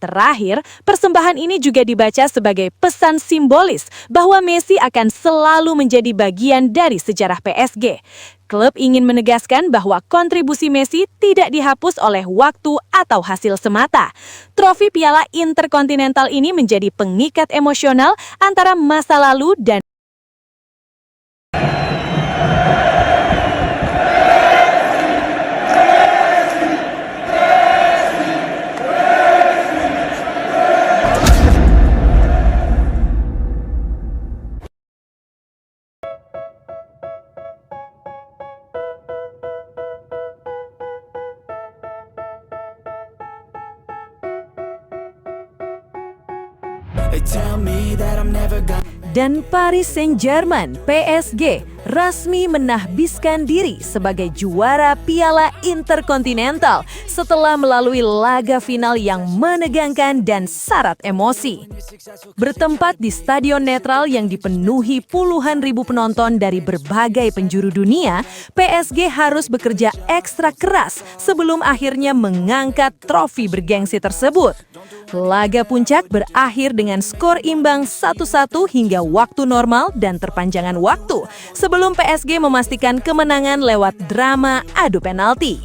Terakhir, persembahan ini juga dibaca sebagai pesan simbolis bahwa Messi akan selalu menjadi bagian dari sejarah PSG. Klub ingin menegaskan bahwa kontribusi Messi tidak dihapus oleh waktu atau hasil semata. Trofi Piala Interkontinental ini menjadi pengikat emosional antara masa lalu dan dan Paris Saint-Germain (PSG) resmi menahbiskan diri sebagai juara Piala Interkontinental setelah melalui laga final yang menegangkan dan syarat emosi. Bertempat di stadion netral yang dipenuhi puluhan ribu penonton dari berbagai penjuru dunia, PSG harus bekerja ekstra keras sebelum akhirnya mengangkat trofi bergengsi tersebut. Laga puncak berakhir dengan skor imbang 1-1 hingga waktu normal dan terpanjangan waktu sebelum PSG memastikan kemenangan lewat drama adu penalti.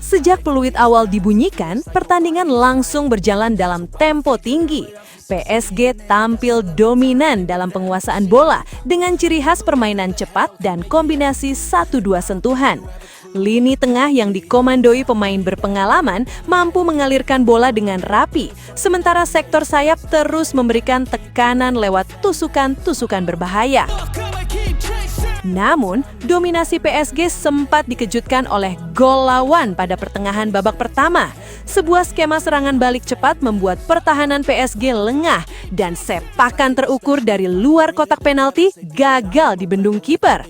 Sejak peluit awal dibunyikan, pertandingan langsung berjalan dalam tempo tinggi. PSG tampil dominan dalam penguasaan bola dengan ciri khas permainan cepat dan kombinasi 1-2 sentuhan. Lini tengah yang dikomandoi pemain berpengalaman mampu mengalirkan bola dengan rapi, sementara sektor sayap terus memberikan tekanan lewat tusukan-tusukan berbahaya. Namun, dominasi PSG sempat dikejutkan oleh gol lawan pada pertengahan babak pertama. Sebuah skema serangan balik cepat membuat pertahanan PSG lengah dan sepakan terukur dari luar kotak penalti gagal dibendung kiper.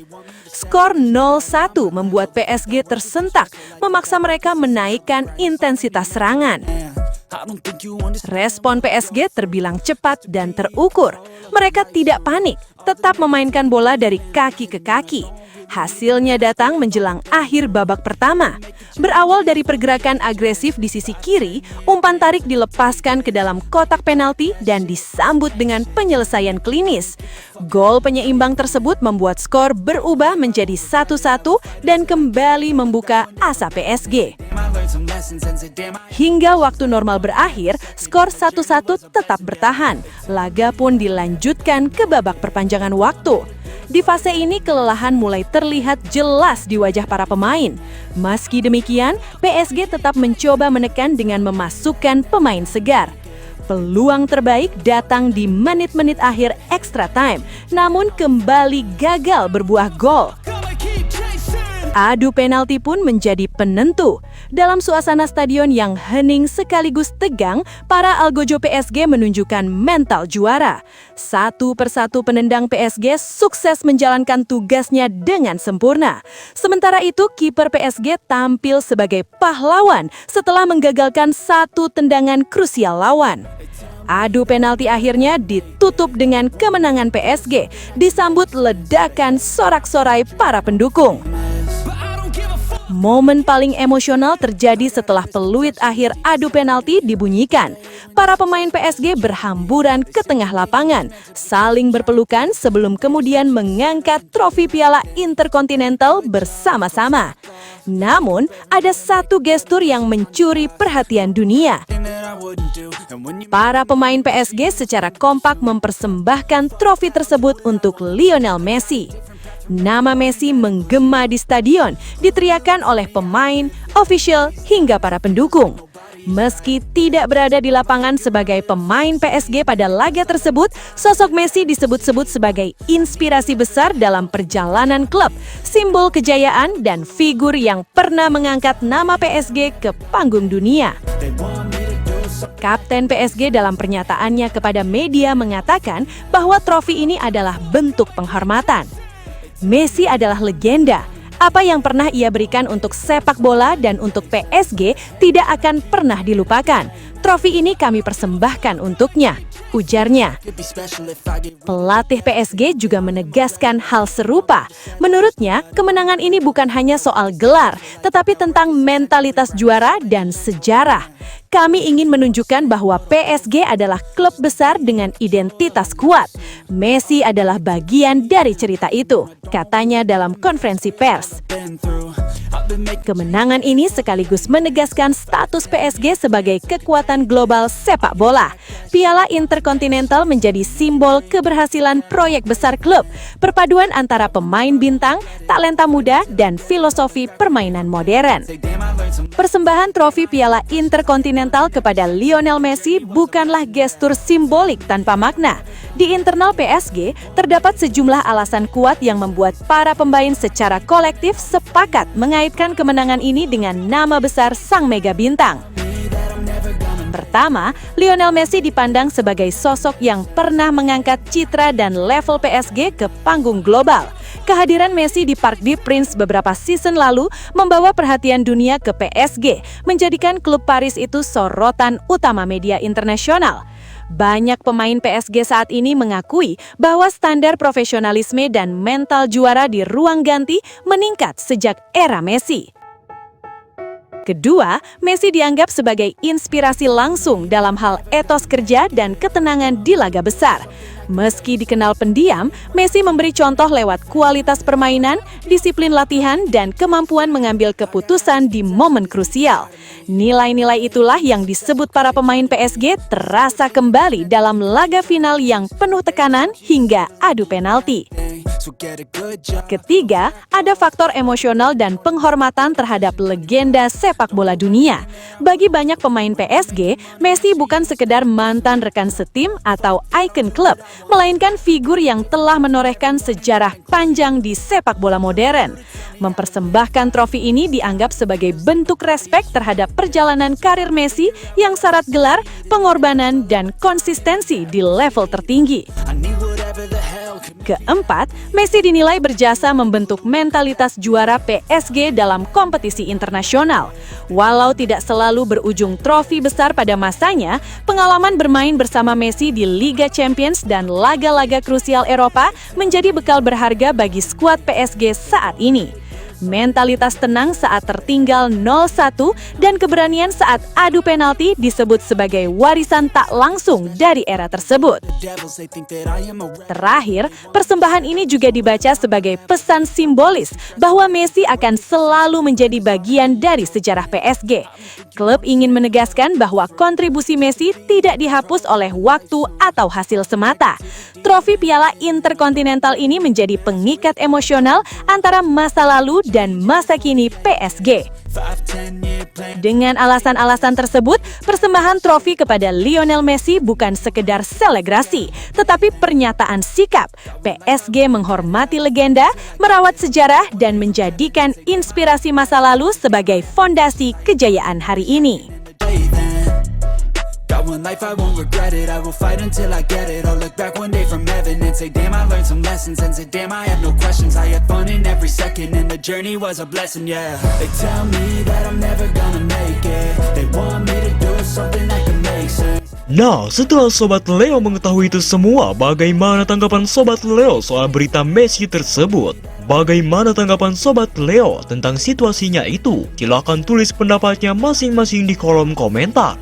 Skor 0-1 membuat PSG tersentak, memaksa mereka menaikkan intensitas serangan. Respon PSG terbilang cepat dan terukur. Mereka tidak panik, tetap memainkan bola dari kaki ke kaki. Hasilnya datang menjelang akhir babak pertama. Berawal dari pergerakan agresif di sisi kiri, umpan tarik dilepaskan ke dalam kotak penalti dan disambut dengan penyelesaian klinis. Gol penyeimbang tersebut membuat skor berubah menjadi 1-1 dan kembali membuka asa PSG. Hingga waktu normal berakhir, skor 1-1 tetap bertahan. Laga pun dilanjutkan ke babak perpanjangan waktu. Di fase ini kelelahan mulai terlihat jelas di wajah para pemain. Meski demikian, PSG tetap mencoba menekan dengan memasukkan pemain segar. Peluang terbaik datang di menit-menit akhir extra time, namun kembali gagal berbuah gol. Adu penalti pun menjadi penentu. Dalam suasana stadion yang hening sekaligus tegang, para algojo PSG menunjukkan mental juara. Satu persatu penendang PSG sukses menjalankan tugasnya dengan sempurna. Sementara itu, kiper PSG tampil sebagai pahlawan setelah menggagalkan satu tendangan krusial lawan. Adu penalti akhirnya ditutup dengan kemenangan PSG, disambut ledakan sorak-sorai para pendukung. Momen paling emosional terjadi setelah peluit akhir adu penalti dibunyikan. Para pemain PSG berhamburan ke tengah lapangan, saling berpelukan sebelum kemudian mengangkat trofi Piala Interkontinental bersama-sama. Namun, ada satu gestur yang mencuri perhatian dunia. Para pemain PSG secara kompak mempersembahkan trofi tersebut untuk Lionel Messi. Nama Messi menggema di stadion, diteriakan oleh pemain, ofisial, hingga para pendukung. Meski tidak berada di lapangan sebagai pemain PSG pada laga tersebut, sosok Messi disebut-sebut sebagai inspirasi besar dalam perjalanan klub, simbol kejayaan dan figur yang pernah mengangkat nama PSG ke panggung dunia. Kapten PSG dalam pernyataannya kepada media mengatakan bahwa trofi ini adalah bentuk penghormatan. Messi adalah legenda. Apa yang pernah ia berikan untuk sepak bola dan untuk PSG tidak akan pernah dilupakan. Trofi ini kami persembahkan untuknya, ujarnya. Pelatih PSG juga menegaskan hal serupa. Menurutnya, kemenangan ini bukan hanya soal gelar, tetapi tentang mentalitas juara dan sejarah. Kami ingin menunjukkan bahwa PSG adalah klub besar dengan identitas kuat. Messi adalah bagian dari cerita itu, katanya dalam konferensi pers. Kemenangan ini sekaligus menegaskan status PSG sebagai kekuatan global sepak bola. Piala Intercontinental menjadi simbol keberhasilan proyek besar klub, perpaduan antara pemain bintang, talenta muda, dan filosofi permainan modern. Persembahan trofi Piala Intercontinental kepada Lionel Messi bukanlah gestur simbolik tanpa makna. Di internal PSG, terdapat sejumlah alasan kuat yang membuat para pemain secara kolektif sepakat mengaitkan kemenangan ini dengan nama besar sang mega bintang. Pertama, Lionel Messi dipandang sebagai sosok yang pernah mengangkat citra dan level PSG ke panggung global. Kehadiran Messi di Parc des Princes beberapa season lalu membawa perhatian dunia ke PSG, menjadikan klub Paris itu sorotan utama media internasional. Banyak pemain PSG saat ini mengakui bahwa standar profesionalisme dan mental juara di ruang ganti meningkat sejak era Messi. Kedua, Messi dianggap sebagai inspirasi langsung dalam hal etos kerja dan ketenangan di laga besar. Meski dikenal pendiam, Messi memberi contoh lewat kualitas permainan, disiplin latihan, dan kemampuan mengambil keputusan di momen krusial. Nilai-nilai itulah yang disebut para pemain PSG terasa kembali dalam laga final yang penuh tekanan hingga adu penalti. Ketiga, ada faktor emosional dan penghormatan terhadap legenda sepak bola dunia. Bagi banyak pemain PSG, Messi bukan sekedar mantan rekan setim atau ikon klub, melainkan figur yang telah menorehkan sejarah panjang di sepak bola modern. Mempersembahkan trofi ini dianggap sebagai bentuk respek terhadap perjalanan karir Messi yang syarat gelar, pengorbanan, dan konsistensi di level tertinggi. Keempat, Messi dinilai berjasa membentuk mentalitas juara PSG dalam kompetisi internasional. Walau tidak selalu berujung trofi besar pada masanya, pengalaman bermain bersama Messi di Liga Champions dan laga-laga krusial Eropa menjadi bekal berharga bagi skuad PSG saat ini. Mentalitas tenang saat tertinggal 0-1 dan keberanian saat adu penalti disebut sebagai warisan tak langsung dari era tersebut. Terakhir, persembahan ini juga dibaca sebagai pesan simbolis bahwa Messi akan selalu menjadi bagian dari sejarah PSG. Klub ingin menegaskan bahwa kontribusi Messi tidak dihapus oleh waktu atau hasil semata. Trofi Piala Intercontinental ini menjadi pengikat emosional antara masa lalu dan masa kini PSG. Dengan alasan-alasan tersebut, persembahan trofi kepada Lionel Messi bukan sekedar selebrasi, tetapi pernyataan sikap. PSG menghormati legenda, merawat sejarah, dan menjadikan inspirasi masa lalu sebagai fondasi kejayaan hari ini. One life I won't regret it, I will fight until I get it. I'll look back one day from heaven and say damn I learned some lessons. And say damn I had no questions, I had fun in every second. And the journey was a blessing, yeah. They tell me that I'm never gonna make it. They want me to do something that can make sense. Nah, setelah Sobat Leo mengetahui itu semua, bagaimana tanggapan Sobat Leo soal berita Messi tersebut? Bagaimana tanggapan Sobat Leo tentang situasinya itu? Silahkan tulis pendapatnya masing-masing di kolom komentar.